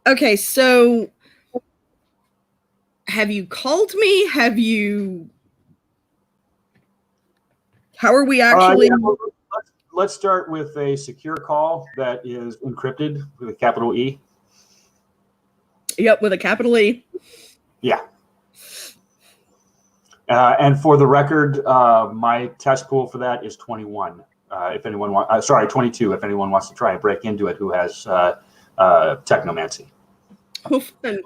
Okay, so have you called me? How are we actually? Let's start with a secure call that is encrypted with a capital E. Yep, with a capital E. Yeah. And for the record, my test pool for that is 21. If anyone wants, 22. If anyone wants to try and break into it, who has technomancy. Oh, fun.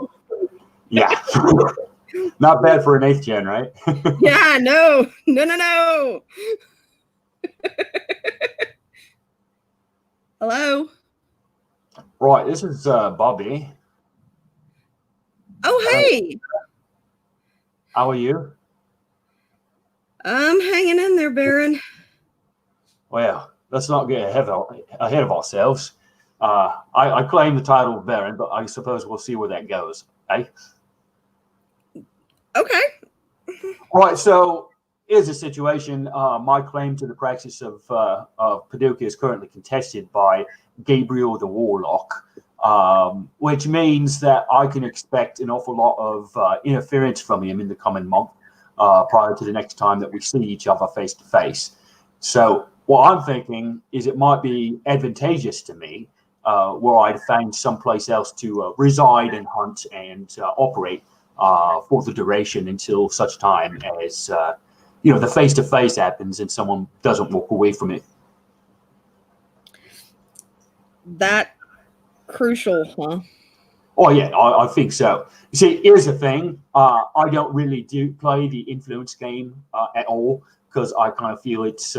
Yeah. Not bad for an 8th gen, right? Yeah, no. Hello? Right, this is Bobby. Oh, hey. How are you? I'm hanging in there, Baron. Well, let's not get ahead of ourselves. I claim the title of Baron, but I suppose we'll see where that goes, eh? Okay. Right, so here's the situation. My claim to the praxis of Paducah is currently contested by Gabriel the Warlock, which means that I can expect an awful lot of interference from him in the coming month prior to the next time that we see each other face to face. So what I'm thinking is it might be advantageous to me were I to find someplace else to reside and hunt and operate for the duration until such time as the face-to-face happens and someone doesn't walk away from it. That crucial, huh? Oh yeah, I think so. You see, here's the thing: I don't really do play the influence game at all because I kind of feel it's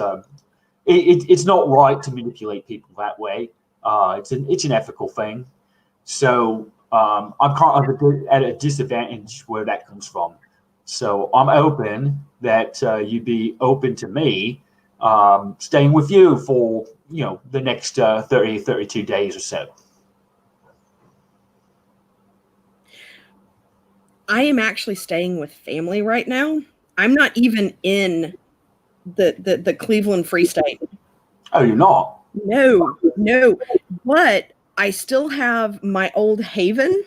not right to manipulate people that way. It's an ethical thing. So I'm kind of at a disadvantage where that comes from. So I'm open that you'd be open to me staying with you for the next 32 days or so. I am actually staying with family right now. I'm not even in the Cleveland Free State. Oh, you're not? No. But I still have my old haven.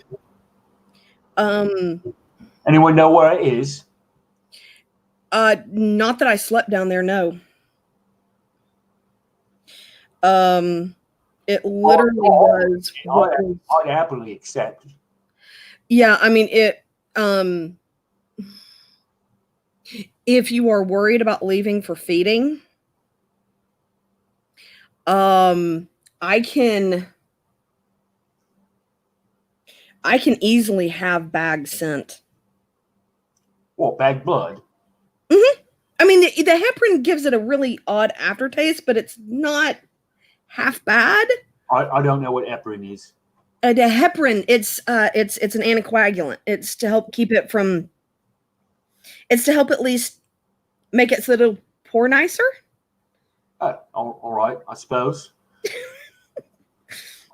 Anyone know where it is? Not that I slept down there, no. It literally was I'd happily accept. Yeah, I mean it if you are worried about leaving for feeding, I can easily have bags sent. What, bag blood? Mm-hmm. I mean, the heparin gives it a really odd aftertaste, but it's not half bad. I don't know what heparin is. The heparin, it's an anticoagulant. It's to help keep it from. It's to help at least make it so that it'll pour nicer. All right, I suppose.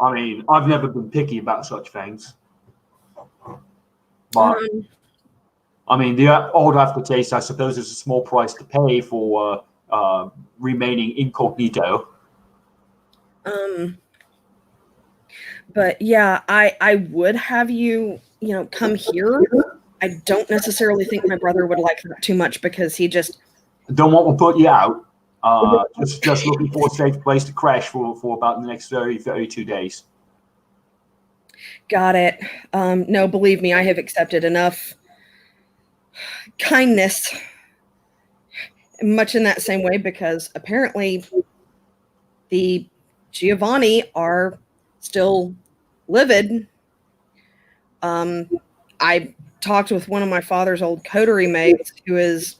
I mean, I've never been picky about such things. But, I mean, the old aftertaste, I suppose, is a small price to pay for remaining incognito. But yeah, I would have you, come here. I don't necessarily think my brother would like that too much because he just don't want to put you out. Just looking for a safe place to crash for about the next 32 days. Got it. No, believe me, I have accepted enough kindness, much in that same way, because apparently the Giovanni are still livid. I talked with one of my father's old coterie mates who is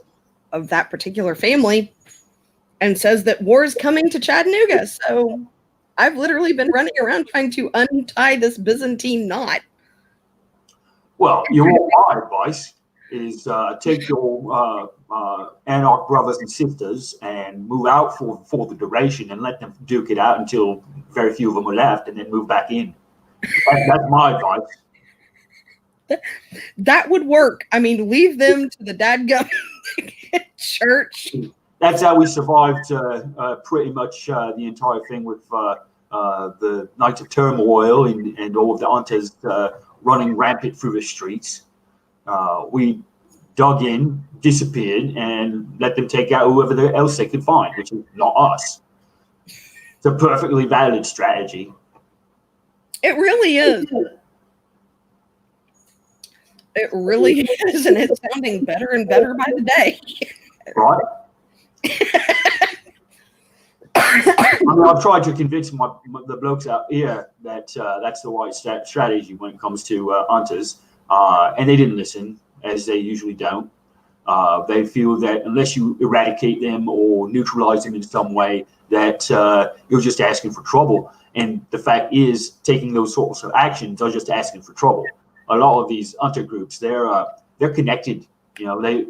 of that particular family and says that war is coming to Chattanooga. So I've literally been running around trying to untie this Byzantine knot. Well, my advice is take your anarch brothers and sisters and move out for the duration and let them duke it out until very few of them are left and then move back in. That's my advice. That would work. I mean, leave them to the dadgum church. that's how we survived pretty much the entire thing with the Night of Turmoil and all of the hunters running rampant through the streets. We dug in, disappeared, and let them take out whoever else they could find, which is not us. It's a perfectly valid strategy. It really is. It really is, and it's sounding better and better by the day. Right? I mean, I've tried to convince the blokes out here that that's the right strategy when it comes to hunters, and they didn't listen, as they usually don't. They feel that unless you eradicate them or neutralize them in some way, that you're just asking for trouble. And the fact is, taking those sorts of actions are just asking for trouble. A lot of these hunter groups, they're connected. You know, they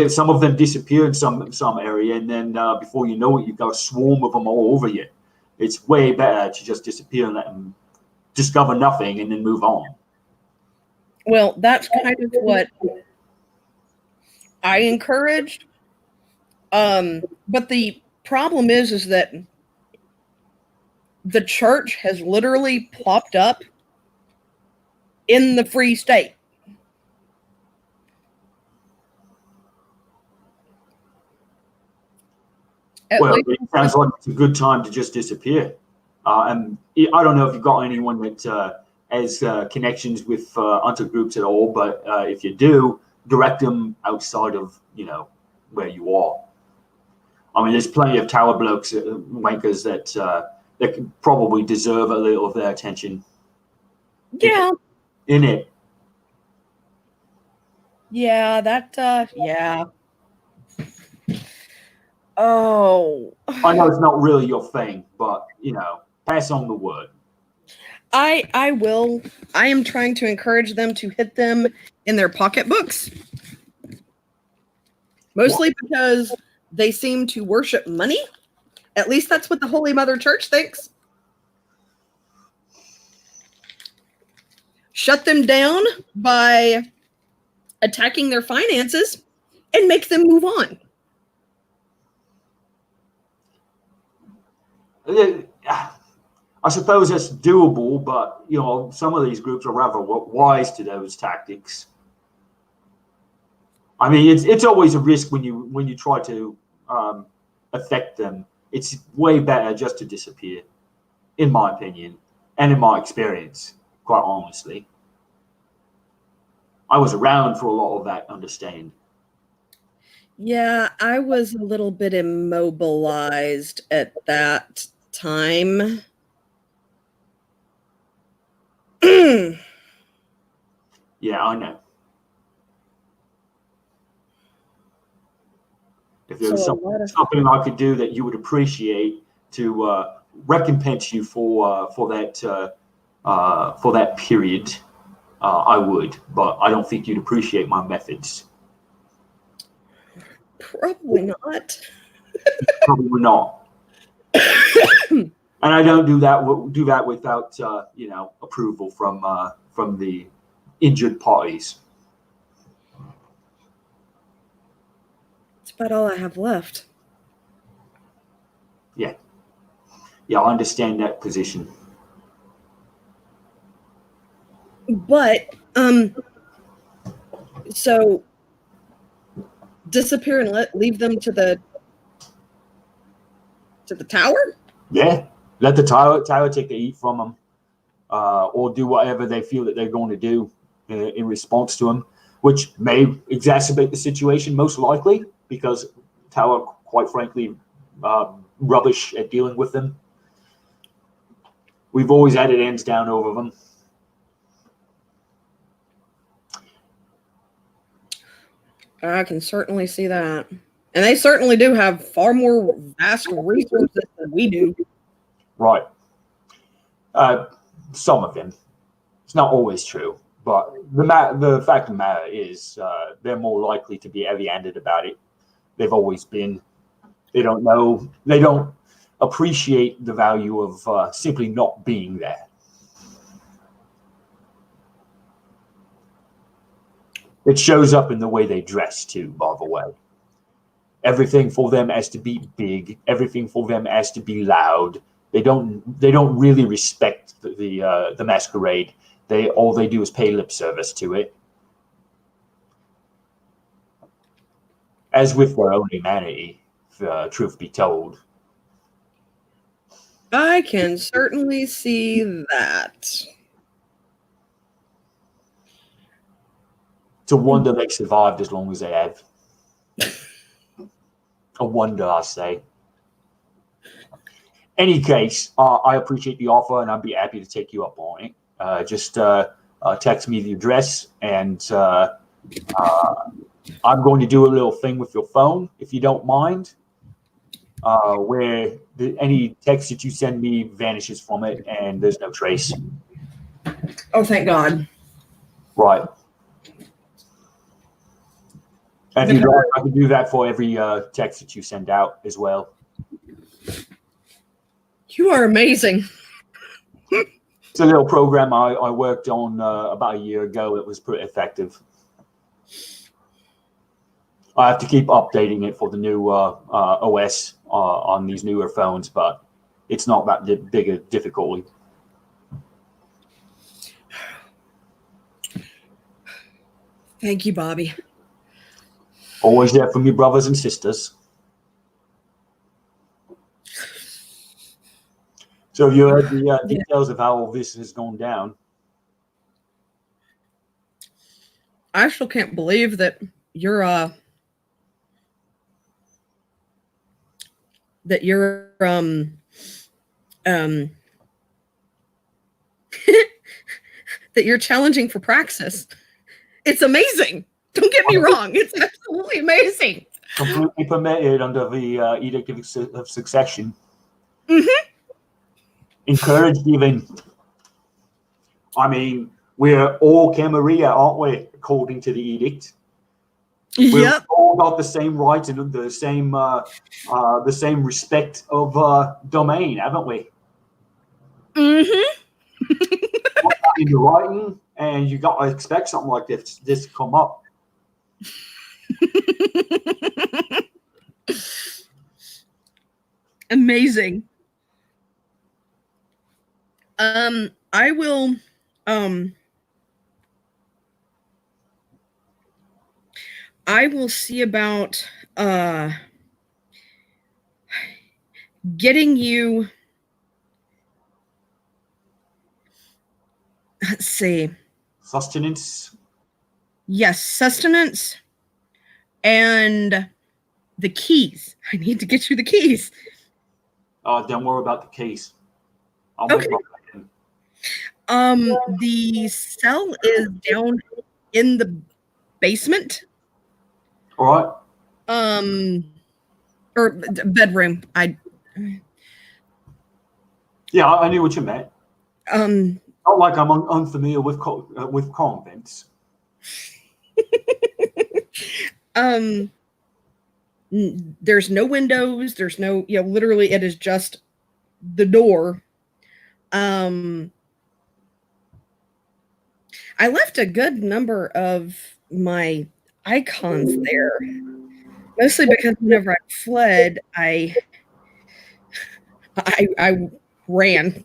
some of them disappear in some area, and then before you know it, you've got a swarm of them all over you. It's way better to just disappear and let them discover nothing and then move on. Well, that's kind of what I encouraged. But the problem is that the church has literally plopped up in the Free State. Well, it sounds like it's a good time to just disappear. And I don't know if you've got anyone that has connections with hunter groups at all, but if you do, direct them outside of, where you are. I mean, there's plenty of tower blokes, wankers that can probably deserve a little of their attention. Yeah. In it. Yeah, yeah. Oh. I know it's not really your thing, but, pass on the word. I will. I am trying to encourage them to hit them in their pocketbooks. Mostly because they seem to worship money. At least that's what the Holy Mother Church thinks. Shut them down by attacking their finances and make them move on. I suppose that's doable, but some of these groups are rather wise to those tactics. I mean, it's always a risk when you try to affect them. It's way better just to disappear, in my opinion, and in my experience, quite honestly. I was around for a lot of that, understand. Yeah, I was a little bit immobilized at that time. Yeah, I know. If there was something I could do that you would appreciate to recompense you for that period, I would. But I don't think you'd appreciate my methods. Probably not. Probably not. And I don't do that without approval from the injured parties. That's about all I have left. Yeah, I understand that position. But so disappear and leave them to the tower? Yeah, let the tower take the heat from them, or do whatever they feel that they're going to do in response to them, which may exacerbate the situation, most likely, because tower, quite frankly, rubbish at dealing with them. We've always had it hands down over them. I can certainly see that. And they certainly do have far more vast resources than we do. Right. Some of them. It's not always true. But the fact of the matter is they're more likely to be heavy-handed about it. They've always been. They don't know. They don't appreciate the value of simply not being there. It shows up in the way they dress, too, by the way. Everything for them has to be big. Everything for them has to be loud. They don't really respect the masquerade. All they do is pay lip service to it. As with their own humanity, truth be told. I can certainly see that. It's a wonder they survived as long as they have. A wonder, I say. Any case, I appreciate the offer, and I'd be happy to take you up on it. Just text me the address, and I'm going to do a little thing with your phone, if you don't mind, where any text that you send me vanishes from it, and there's no trace. Oh, thank God. Right. And if you'd like, I can do that for every text that you send out as well. You are amazing. It's a little program I worked on about a year ago. It was pretty effective. I have to keep updating it for the new OS on these newer phones, but it's not that big a difficulty. Thank you, Bobby. Always there for me, brothers and sisters. So you heard the details of how all this has gone down. I still can't believe that you're that you're challenging for praxis. It's amazing. Don't get me wrong. It's absolutely amazing. Completely permitted under the Edict of Succession. Mm-hmm. Encouraged even. I mean, we're all Camarilla, aren't we? According to the edict. We've all got the same rights and the same respect of domain, haven't we? Mm-hmm. In the writing, and you got to expect something like this to come up. Amazing. I will see about getting you, let's see. Sustenance? Yes, sustenance and the keys. I need to get you the keys. Don't worry about the keys. Okay. The cell is down in the basement. All right. Or bedroom. Yeah, I knew what you meant. Not like I'm unfamiliar with convents. There's no windows. There's no, literally it is just the door. I left a good number of my icons there, mostly because whenever I fled, I ran.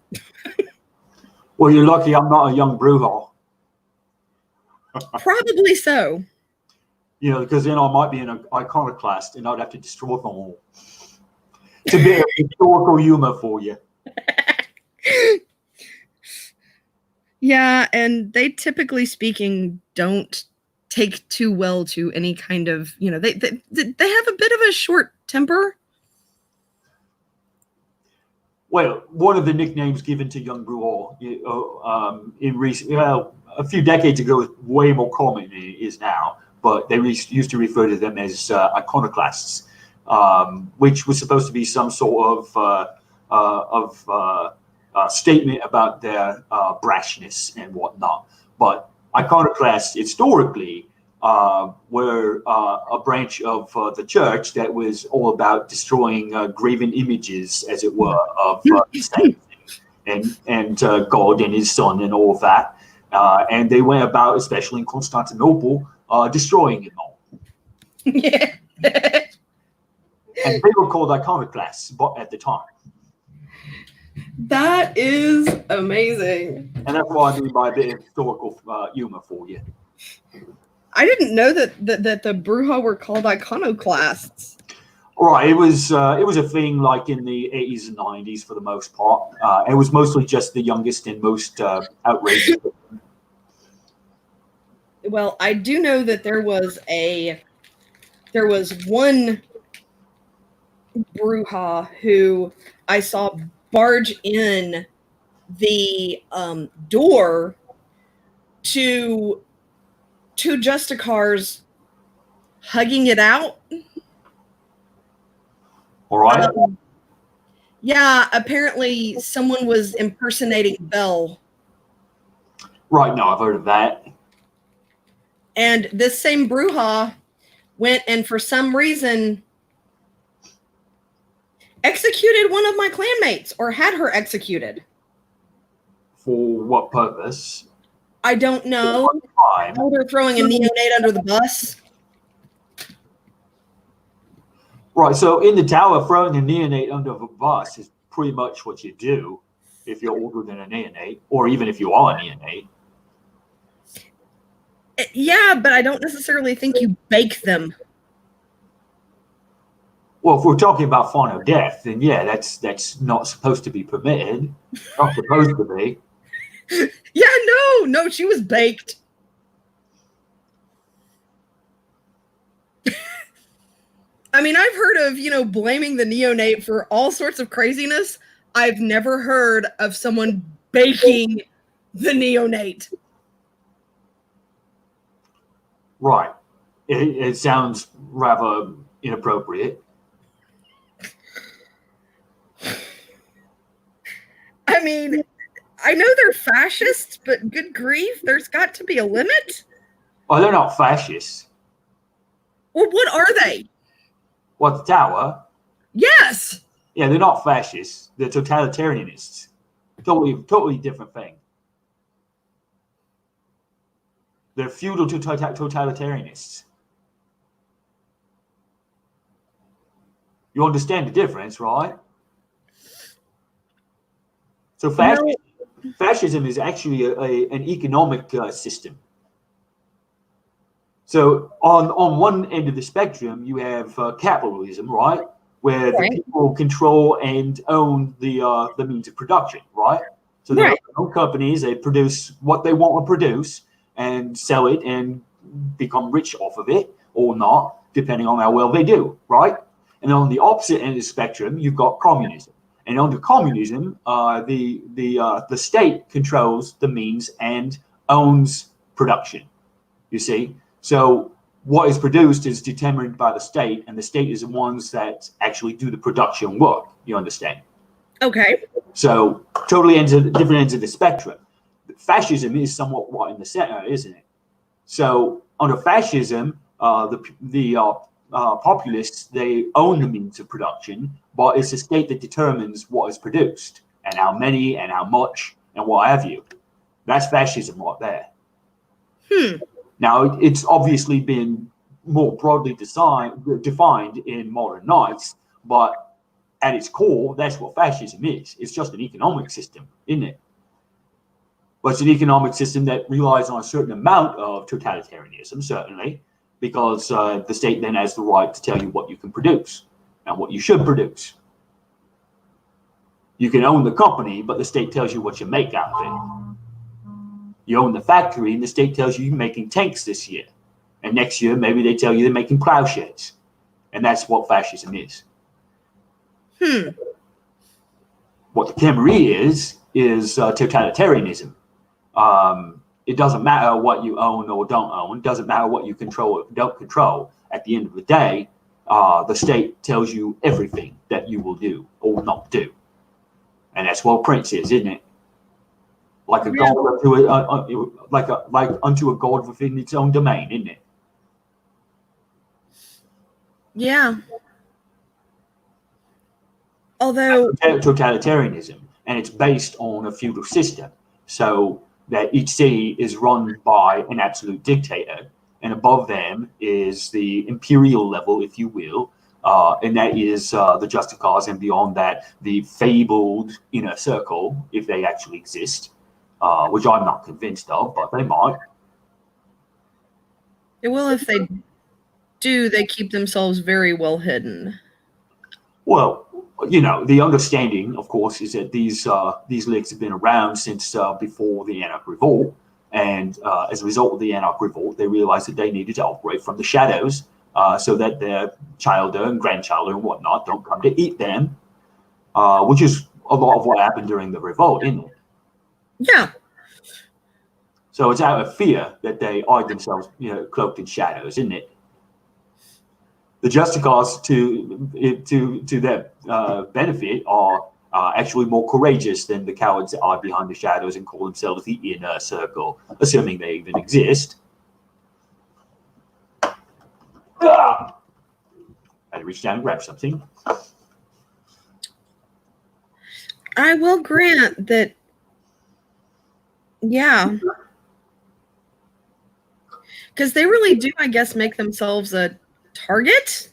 Well, you're lucky I'm not a young Bruhal. Probably so. Because then I might be an iconoclast and I'd have to destroy them all. It's a bit of historical humor for you. Yeah, and they typically speaking don't take too well to any kind of, they have a bit of a short temper. Well, one of the nicknames given to young Bruhal in recent, a few decades ago, was way more common than it is now. But they used to refer to them as iconoclasts, which was supposed to be some sort of statement about their brashness and whatnot. But iconoclasts historically were a branch of the church that was all about destroying graven images, as it were, of saints and God and his son and all of that. And they went about, especially in Constantinople, destroying it all. Yeah. And they were called iconoclasts at the time. That is amazing. And that's what I mean by a bit of historical humor for you. I didn't know that the Bruja were called iconoclasts. Right, it was a thing like in the 80s and 90s for the most part. It was mostly just the youngest and most outrageous. Well, I do know that there was one Bruja who I saw barge in the door to two Justicars hugging it out. All right. Yeah, apparently someone was impersonating Belle. Right, no, I've heard of that. And this same Bruja went and for some reason executed one of my clanmates, or had her executed. For what purpose? I don't know. They're throwing a neonate under the bus. Right, so in the tower, throwing a neonate under the bus is pretty much what you do if you're older than a neonate, or even if you are a neonate. Yeah, but I don't necessarily think you bake them. Well, if we're talking about final death, then yeah, that's not supposed to be permitted. Not supposed to be. Yeah, no, she was baked. I mean, I've heard of, blaming the neonate for all sorts of craziness. I've never heard of someone baking the neonate. Right. It sounds rather inappropriate. I mean, I know they're fascists, but good grief, there's got to be a limit. Oh, they're not fascists. Well, what are they? What, the tower? Yes. Yeah, they're not fascists. They're totalitarianists. Totally different thing. They're feudal totalitarianists. You understand the difference, right? So fascism is actually an economic system. So on one end of the spectrum, you have capitalism, right, where the people control and own the means of production, right? So they own companies, they produce what they want to produce and sell it and become rich off of it or not, depending on how well they do, right? And on the opposite end of the spectrum, you've got communism. And under communism, the state controls the means and owns production, you see? So what is produced is determined by the state, and the state is the ones that actually do the production work, you understand? Okay. So totally different ends of the spectrum. Fascism is somewhat right in the center, isn't it? So under fascism, the populists, they own the means of production, but it's the state that determines what is produced and how many and how much and what have you. That's fascism right there. Now, it's obviously been more broadly defined in modern nights, but at its core, that's what fascism is. It's just an economic system, isn't it? But it's an economic system that relies on a certain amount of totalitarianism, certainly, because the state then has the right to tell you what you can produce and what you should produce. You can own the company, but the state tells you what you make out of it. You own the factory, and the state tells you you're making tanks this year. And next year, maybe they tell you they're making plowshares. And that's what fascism is. What the Khmer is totalitarianism. It doesn't matter what you own or don't own. It doesn't matter what you control or don't control. At the end of the day, the state tells you everything that you will do or not do. And that's what Prince is, isn't it? Like a god unto a god within its own domain, isn't it? Yeah. Although totalitarianism, and it's based on a feudal system, so that each city is run by an absolute dictator, and above them is the imperial level, if you will, and that is the Justicars, and beyond that, the fabled inner circle, if they actually exist, which I'm not convinced of, but they might. Well, if they do, they keep themselves very well hidden. Well, you know, the understanding, of course, is that these leagues have been around since before the Anarch Revolt, and as a result of the Anarch Revolt, they realized that they needed to operate from the shadows so that their children and grandchildren and whatnot don't come to eat them, which is a lot of what happened during the revolt, isn't it? Yeah. So it's out of fear that they hide themselves, you know, cloaked in shadows, isn't it? The Justicars, to their benefit, are actually more courageous than the cowards that hide behind the shadows and call themselves the inner circle, assuming they even exist. I had to reach down and grab something. I will grant that, yeah. Because they really do, I guess, make themselves a target.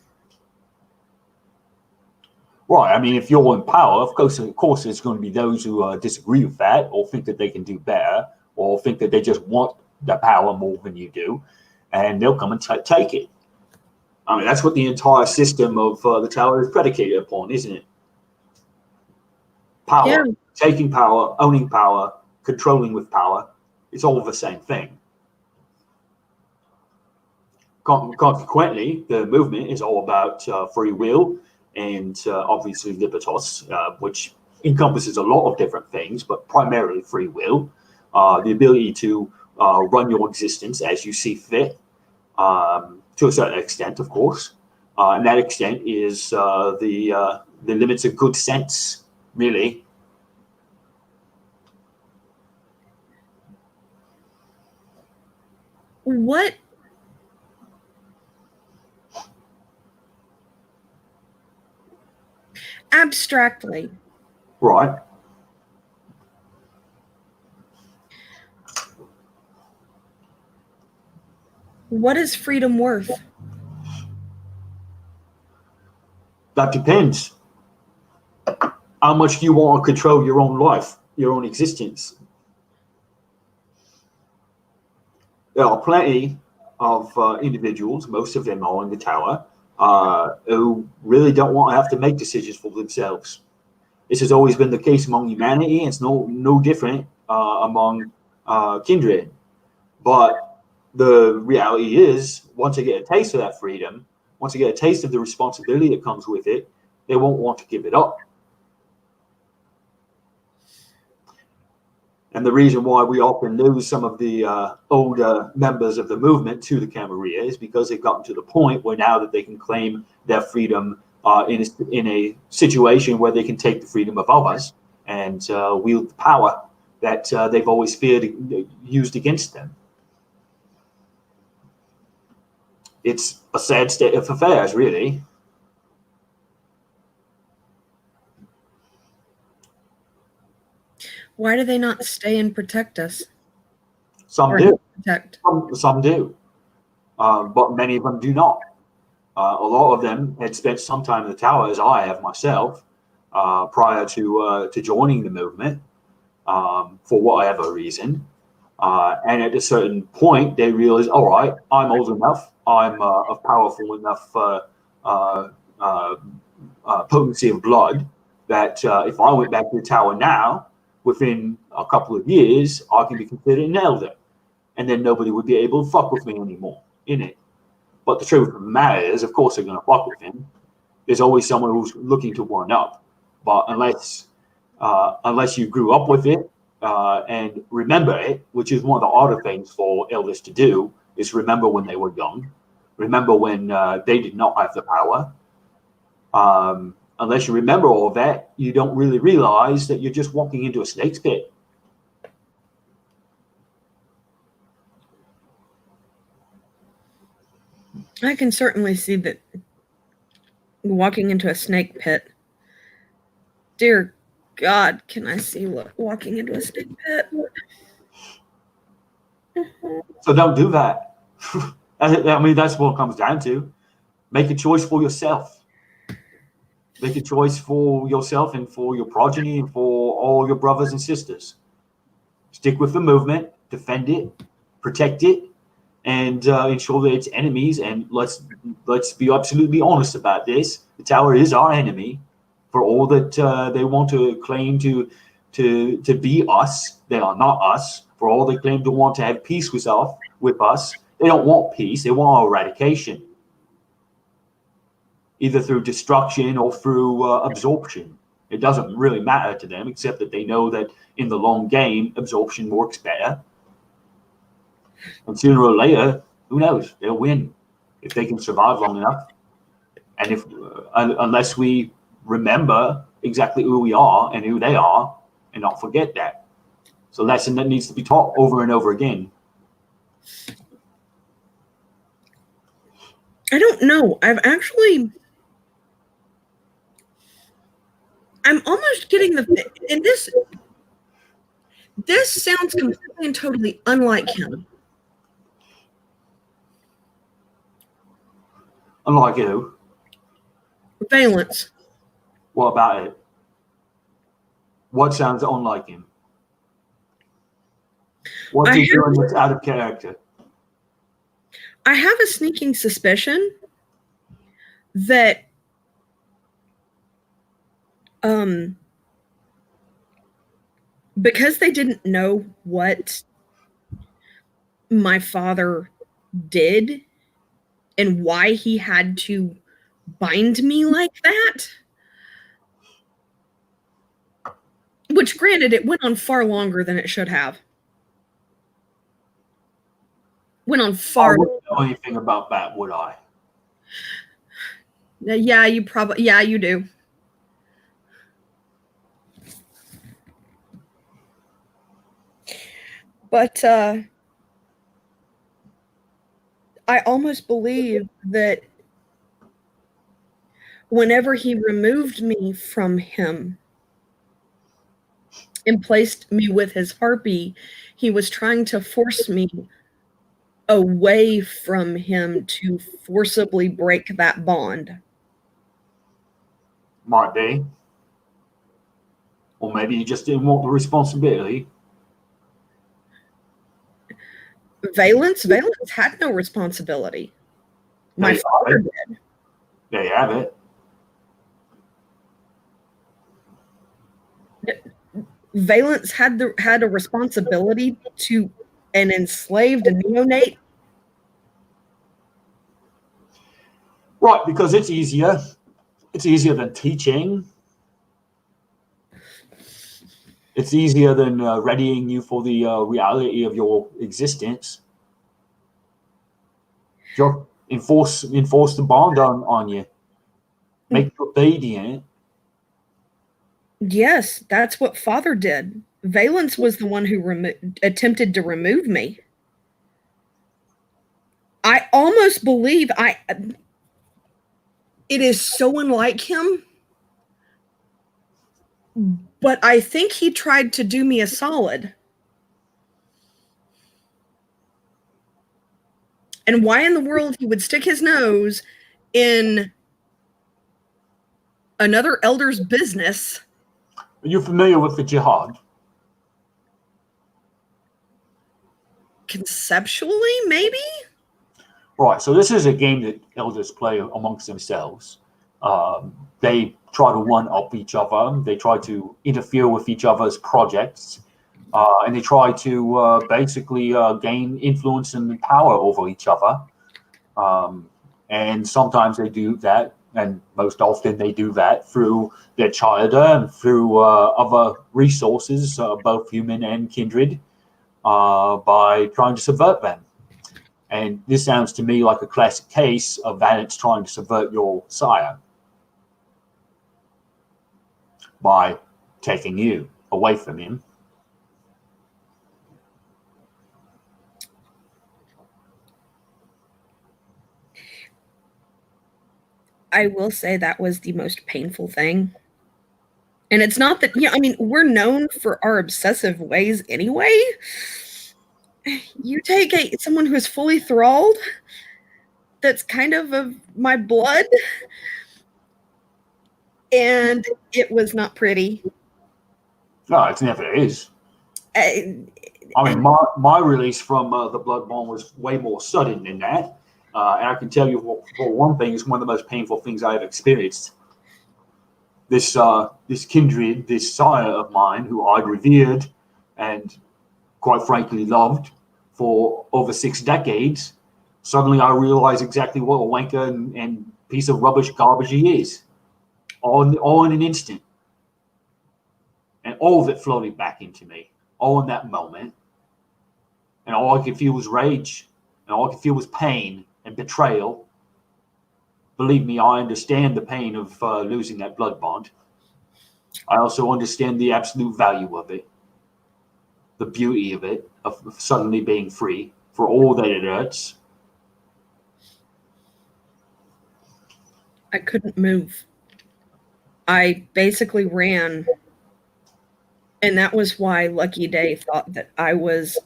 Right. I mean, if you're in power, of course, there's going to be those who disagree with that, or think that they can do better, or think that they just want the power more than you do, and they'll come and take it. I mean, that's what the entire system of the tower is predicated upon, isn't it? Power, taking power, owning power, controlling with power. It's all the same thing. Consequently, the movement is all about free will and obviously libertas, which encompasses a lot of different things, but primarily free will, the ability to run your existence as you see fit, to a certain extent, of course. And that extent is the limits of good sense, really. What? Abstractly. Right. What is freedom worth? That depends. How much do you want to control your own life, your own existence? There are plenty of individuals, most of them are in the tower, who really don't want to have to make decisions for themselves. This has always been the case among humanity, and it's no different among kindred. But the reality is, once they get a taste of that freedom, once they get a taste of the responsibility that comes with it, they won't want to give it up. And the reason why we often lose some of the older members of the movement to the Camarilla is because they've gotten to the point where now that they can claim their freedom in a situation where they can take the freedom of others and wield the power that they've always feared used against them. It's a sad state of affairs, really. Why do they not stay and protect us? Some do. Protect. Some do. But many of them do not. A lot of them had spent some time in the tower, as I have myself, prior to joining the movement, for whatever reason. And at a certain point, they realize, all right, I'm old enough, I'm of powerful enough potency of blood that if I went back to the tower now, within a couple of years, I can be considered an elder, and then nobody would be able to fuck with me anymore, innit? But the truth of the matter is, of course, they're going to fuck with him. There's always someone who's looking to one up, but unless you grew up with it and remember it, which is one of the harder things for elders to do, is remember when they were young, remember when they did not have the power. Unless you remember all of that, you don't really realize that you're just walking into a snake's pit. I can certainly see that walking into a snake pit. Dear God, can I see walking into a snake pit? So don't do that. I mean, that's what it comes down to. Make a choice for yourself. Make a choice for yourself and for your progeny and for all your brothers and sisters. Stick with the movement, defend it, protect it, and ensure that its enemies. And let's be absolutely honest about this: the tower is our enemy. For all that they want to claim to be us, they are not us. For all they claim to want to have peace with us, they don't want peace. They want our eradication, either through destruction or through absorption. It doesn't really matter to them, except that they know that in the long game, absorption works better. And sooner or later, who knows? They'll win if they can survive long enough. And if unless we remember exactly who we are and who they are, and not forget that. It's a lesson that needs to be taught over and over again. I don't know. I'm almost getting and this sounds completely and totally unlike him. Unlike who? Valence. What about it? What sounds unlike him? What is doing that's out of character? I have a sneaking suspicion that because they didn't know what my father did and why he had to bind me like that, which granted it went on far longer than it should have. Went on far. I wouldn't know anything about that, would I? Yeah, you do. But I almost believe that whenever he removed me from him and placed me with his harpy, he was trying to force me away from him to forcibly break that bond. Might be. Or maybe he just didn't want the responsibility. Valence had no responsibility. My father did. There you have it. Valence had a responsibility to an enslaved neonate. Right, because it's easier. It's easier than teaching. It's easier than readying you for the reality of your existence. Just enforce the bond on you. Make you obedient. Yes, that's what father did. Valence was the one who attempted to remove me. I almost believe it is so unlike him, but I think he tried to do me a solid. And why in the world he would stick his nose in another elder's business? Are you familiar with the jihad? Conceptually, maybe? Right, so this is a game that elders play amongst themselves. They try to one-up each other. They try to interfere with each other's projects. And they try to basically gain influence and power over each other. And sometimes they do that, and most often they do that through their charter and through other resources, both human and kindred, by trying to subvert them. And this sounds to me like a classic case of Valence trying to subvert your sire by taking you away from him. I will say that was the most painful thing. And it's not that, we're known for our obsessive ways anyway. You take someone who is fully thralled, that's kind of my blood, And it was not pretty. No, it never is. I, I mean, my release from the Bloodborne was way more sudden than that. And I can tell you, for one thing, it's one of the most painful things I have experienced. This kindred, this sire of mine, who I'd revered and quite frankly loved for over 6 decades, suddenly I realized exactly what a wanker and piece of rubbish garbage he is, all in an instant. And all of it floated back into me, all in that moment. And all I could feel was rage, and all I could feel was pain and betrayal. Believe me, I understand the pain of losing that blood bond. I also understand the absolute value of it, the beauty of it, of suddenly being free for all that it hurts. I couldn't move. I basically ran. And that was why Lucky Day thought that I was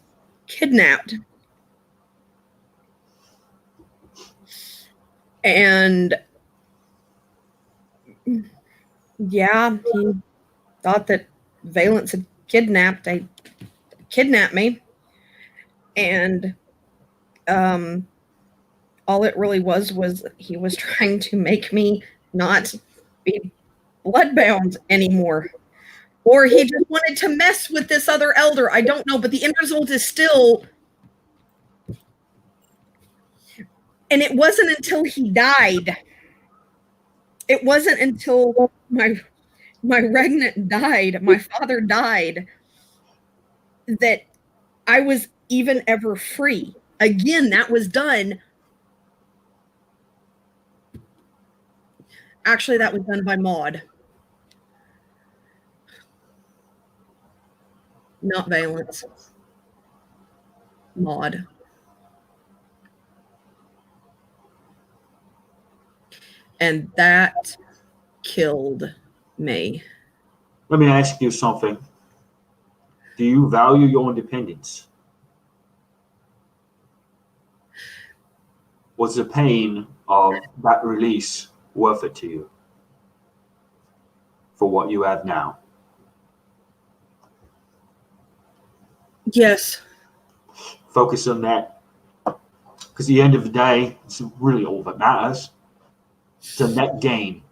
kidnapped. And yeah, he thought that Valence had kidnapped me. And all it really was he was trying to make me not be bloodbound anymore. Or he just wanted to mess with this other elder. I don't know, but the end result is still. And it wasn't until he died. It wasn't until my regnant died, my father died, that I was even ever free. Again, that was done. Actually, that was done by Maud, not Valence. Maud. And that killed me. Let me ask you something. Do you value your independence? Was the pain of that release worth it to you for what you have now? Yes. Focus on that. Because at the end of the day, it's really all that matters. It's a net gain.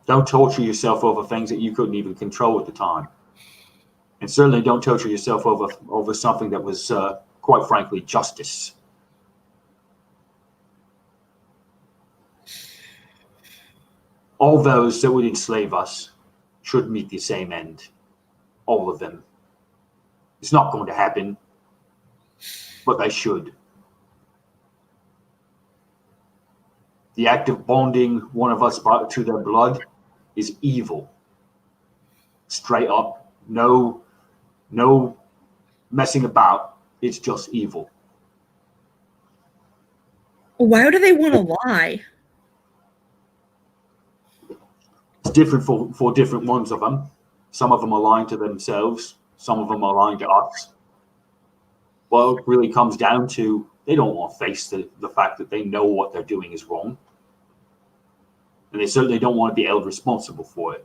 Don't torture yourself over things that you couldn't even control at the time. And certainly don't torture yourself over something that was, quite frankly, justice. All those that would enslave us should meet the same end. All of them. It's not going to happen, but they should. The act of bonding one of us to their blood is evil. Straight up. No messing about. It's just evil. Why do they want to lie? It's different for different ones of them. Some of them are lying to themselves. Some of them are lying to us. Well, it really comes down to they don't want to face the fact that they know what they're doing is wrong. And they certainly don't want to be held responsible for it.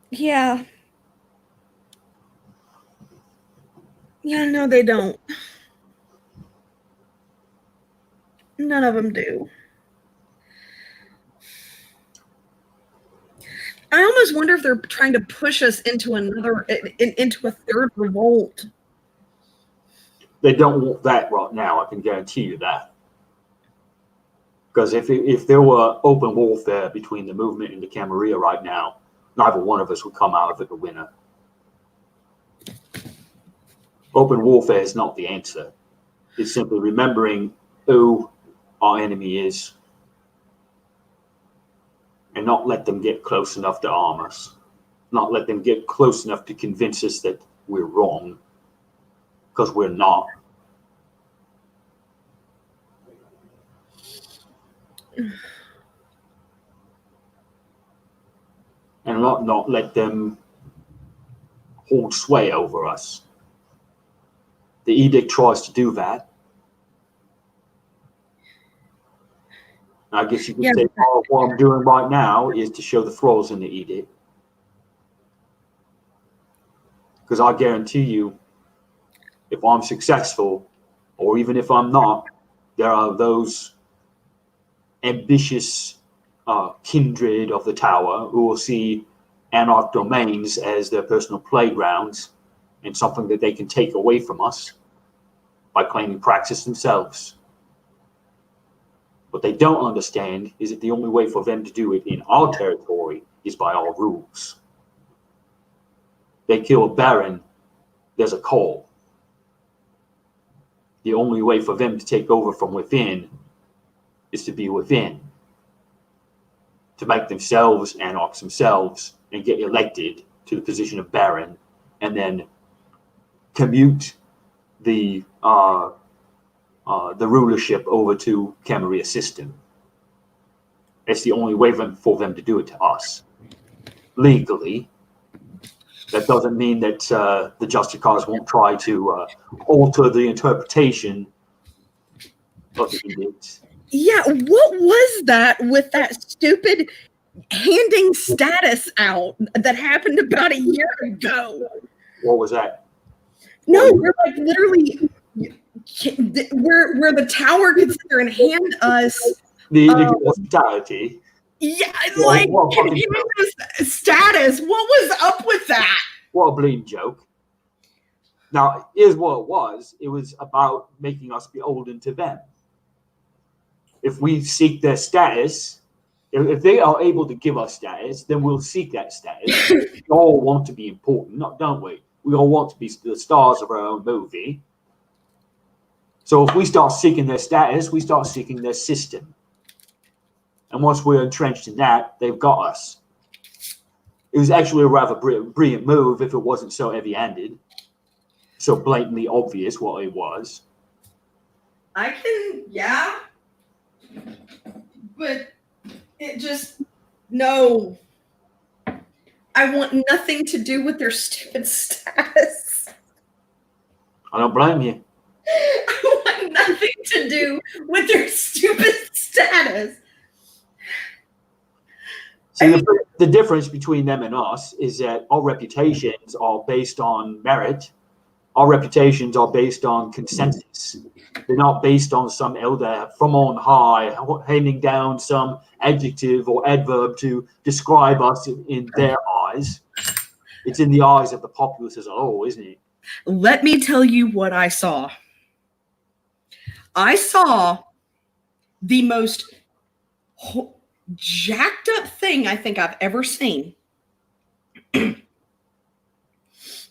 Yeah. Yeah, no, they don't. None of them do. I almost wonder if they're trying to push us into into a third revolt. They don't want that right now. I can guarantee you that. Because if there were open warfare between the movement and the Camarilla right now, neither one of us would come out of it a winner. Open warfare is not the answer. It's simply remembering who our enemy is and not let them get close enough to arm us, not let them get close enough to convince us that we're wrong, because we're not. and not let them hold sway over us. The edict tries to do that. I guess you could say what I'm doing right now is to show the flaws in the edict. Because I guarantee you, if I'm successful, or even if I'm not, there are those ambitious kindred of the tower who will see anarch domains as their personal playgrounds and something that they can take away from us by claiming praxis themselves. What they don't understand is that the only way for them to do it in our territory is by our rules. They kill a baron, there's a call. The only way for them to take over from within is to be within, to make themselves anarchs themselves and get elected to the position of baron, and then commute the rulership over to Camaria's system. It's the only way for them to do it to us. Legally, that doesn't mean that the Justicars won't try to alter the interpretation of the edict. Yeah, what was that with that stupid handing status out that happened about a year ago? What was that? No, we're like literally where the tower could sit there and hand us the hospitality. Yeah, like status. What was up with that? What a bleeding joke. Now, here's what it was. It was about making us beholden to them. If we seek their status, if they are able to give us status, then we'll seek that status. We all want to be important, don't we? We all want to be the stars of our own movie. So if we start seeking their status, we start seeking their system. And once we're entrenched in that, they've got us. It was actually a rather brilliant move if it wasn't so heavy-handed, so blatantly obvious what it was. Yeah. But it just, no. I want nothing to do with their stupid status. I don't blame you. I want nothing to do with their stupid status. See, the difference between them and us is that our reputations are based on merit. Our reputations are based on consensus. They're not based on some elder from on high handing down some adjective or adverb to describe us in their eyes. It's in the eyes of the populace as a whole, isn't it? Let me tell you what I saw. I saw the most jacked up thing I think I've ever seen.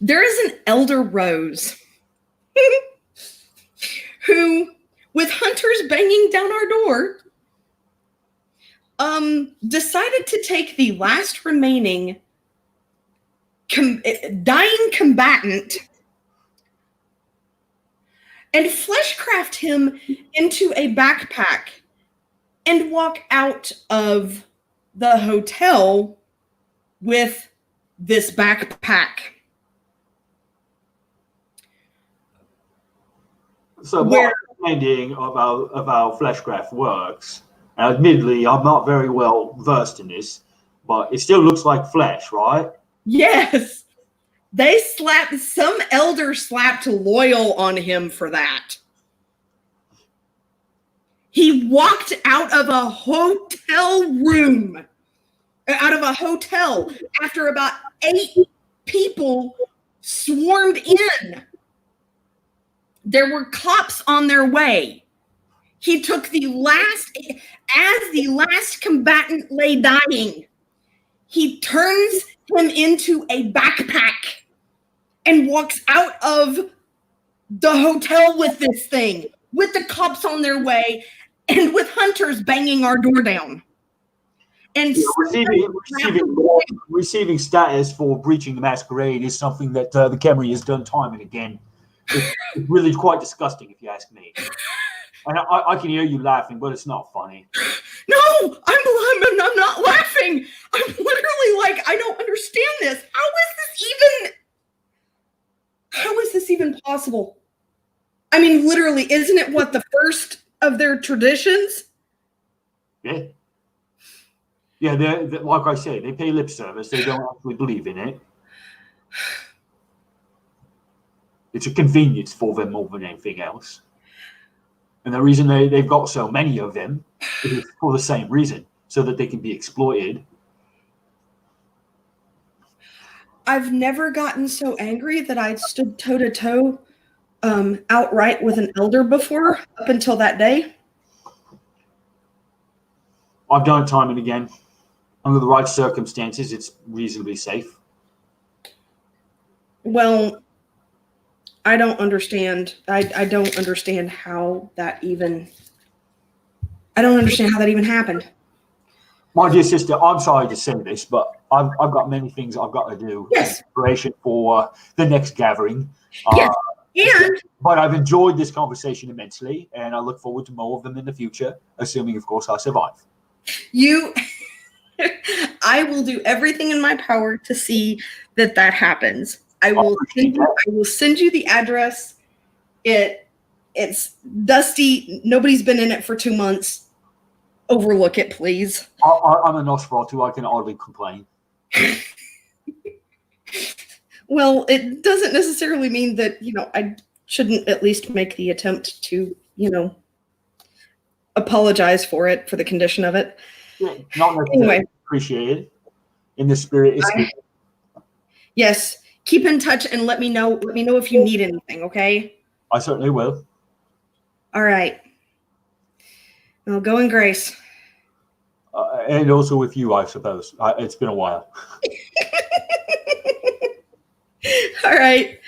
There is an elder Rose who, with hunters banging down our door, decided to take the last remaining dying combatant and fleshcraft him into a backpack and walk out of the hotel with this backpack. So my understanding of how fleshcraft works, and admittedly, I'm not very well versed in this, but it still looks like flesh, right? Yes. Some elder slapped loyal on him for that. He walked out of a hotel room, out of a hotel, after about 8 people swarmed in. There were cops on their way. He took as the last combatant lay dying, he turns him into a backpack and walks out of the hotel with this thing, with the cops on their way and with hunters banging our door down. And receiving status for breaching the masquerade is something that the Camry has done time and again. It's really quite disgusting, if you ask me. And I can hear you laughing, but it's not funny. No, I'm not laughing. I'm literally like, I don't understand this. How is this even possible? I mean, literally, isn't it what the first of their traditions? Yeah. Yeah, they're like I say, they pay lip service. They don't actually believe in it. It's a convenience for them more than anything else. And the reason they've got so many of them is for the same reason, so that they can be exploited. I've never gotten so angry that I stood toe to toe outright with an elder before, up until that day. I've done it time and again. Under the right circumstances, it's reasonably safe. Well, I don't understand. I don't understand how that even. I don't understand how that even happened. My dear sister, I'm sorry to say this, but I've got many things I've got to do Yes. in preparation for the next gathering. Yes. And But I've enjoyed this conversation immensely, and I look forward to more of them in the future, assuming, of course, I survive. I will do everything in my power to see that happens. I will send you the address. It's dusty. Nobody's been in it for 2 months. Overlook it, please. I'm a Nosferatu. I can hardly complain. Well, it doesn't necessarily mean that, I shouldn't at least make the attempt to, apologize for the condition of it. Yeah, not necessarily Anyway. appreciated in the spirit. Yes, keep in touch and let me know. Let me know if you need anything, okay? I certainly will. All right. Well, go in grace. And also with you, I suppose. It's been a while. All right.